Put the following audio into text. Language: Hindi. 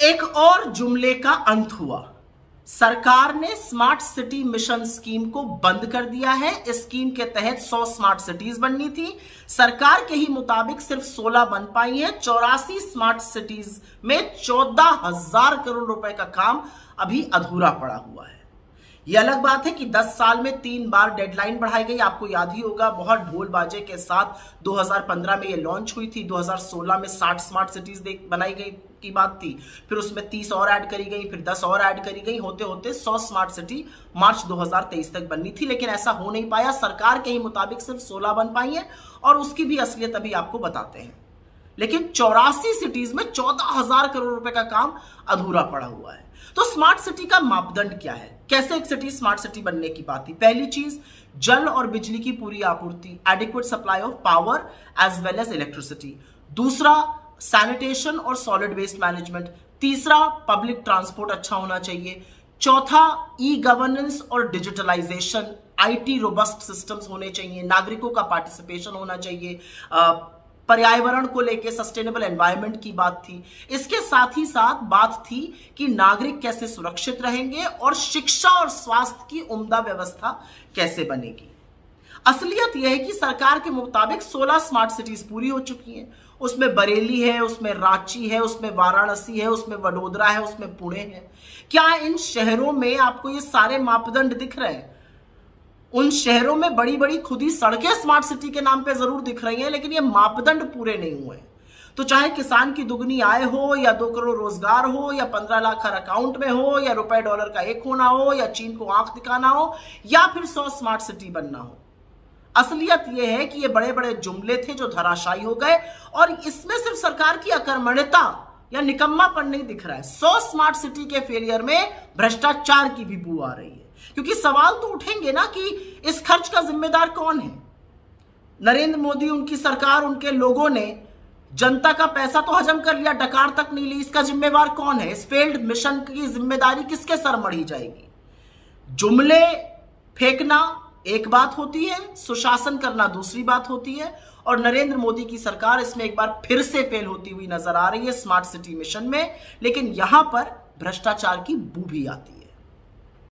एक और जुमले का अंत हुआ। सरकार ने स्मार्ट सिटी मिशन स्कीम को बंद कर दिया है। इस स्कीम के तहत 100 स्मार्ट सिटीज बननी थी। सरकार के ही मुताबिक सिर्फ 16 बन पाई हैं। 84 स्मार्ट सिटीज में 14,000 करोड़ रुपए का काम अभी अधूरा पड़ा हुआ है। यह अलग बात है कि 10 साल में 3 बार डेडलाइन बढ़ाई गई। आपको याद ही होगा, बहुत ढोल बाजे के साथ 2015 में यह लॉन्च हुई थी। 2016 में 60 स्मार्ट सिटीज बनाई गई की बात थी, फिर उसमें 30 और ऐड करी गई, फिर 10 और ऐड करी गई, होते होते 100 स्मार्ट सिटी मार्च 2023 तक बननी थी। लेकिन ऐसा हो नहीं पाया। सरकार के ही मुताबिक सिर्फ 16 बन पाई है और उसकी भी असलियत अभी आपको बताते हैं। लेकिन 84 सिटीज में 14,000 करोड़ रुपए का काम अधूरा पड़ा हुआ है। तो स्मार्ट सिटी का मापदंड क्या है? कैसे एक सिटी स्मार्ट सिटी बनने की बात थी? पहली चीज, जल और बिजली की पूरी आपूर्ति, adequate supply of power as well as electricity. दूसरा, सैनिटेशन और सॉलिड वेस्ट मैनेजमेंट। तीसरा, पब्लिक ट्रांसपोर्ट अच्छा होना चाहिए। चौथा, ई गवर्नेंस और डिजिटलाइजेशन, आईटी रोबस्ट सिस्टम्स होने चाहिए। नागरिकों का पार्टिसिपेशन होना चाहिए। पर्यावरण को लेकर सस्टेनेबल एनवायरनमेंट की बात थी। इसके साथ ही साथ बात थी कि नागरिक कैसे सुरक्षित रहेंगे और शिक्षा और स्वास्थ्य की उम्दा व्यवस्था कैसे बनेगी। असलियत यह है कि सरकार के मुताबिक 16 स्मार्ट सिटीज पूरी हो चुकी हैं। उसमें बरेली है, उसमें रांची है, उसमें वाराणसी है, उसमें वडोदरा है, उसमें पुणे है। क्या इन शहरों में आपको ये सारे मापदंड दिख रहे हैं? उन शहरों में बड़ी बड़ी खुदी सड़कें स्मार्ट सिटी के नाम पे जरूर दिख रही हैं, लेकिन ये मापदंड पूरे नहीं हुए। तो चाहे किसान की दुगनी आय हो, या 2 करोड़ रोजगार हो, या 15 लाख हर अकाउंट में हो, या रुपए डॉलर का एक होना हो, या चीन को आंख दिखाना हो, या फिर 100 स्मार्ट सिटी बनना हो, असलियत यह है कि ये बड़े बड़े जुमले थे जो धराशायी हो गए। और इसमें सिर्फ सरकार की अकर्मण्यता या निकम्मापन नहीं दिख रहा है। 100 स्मार्ट सिटी के फेलियर में भ्रष्टाचार की भी बू आ रही है। क्योंकि सवाल तो उठेंगे ना कि इस खर्च का जिम्मेदार कौन है? नरेंद्र मोदी, उनकी सरकार, उनके लोगों ने जनता का पैसा तो हजम कर लिया, डकार तक नहीं ली। इसका जिम्मेवार कौन है? इस फेल्ड मिशन की जिम्मेदारी किसके सर मढ़ी जाएगी? जुमले फेंकना एक बात होती है, सुशासन करना दूसरी बात होती है। और नरेंद्र मोदी की सरकार इसमें एक बार फिर से फेल होती हुई नजर आ रही है स्मार्ट सिटी मिशन में। लेकिन यहां पर भ्रष्टाचार की बू भी आती है।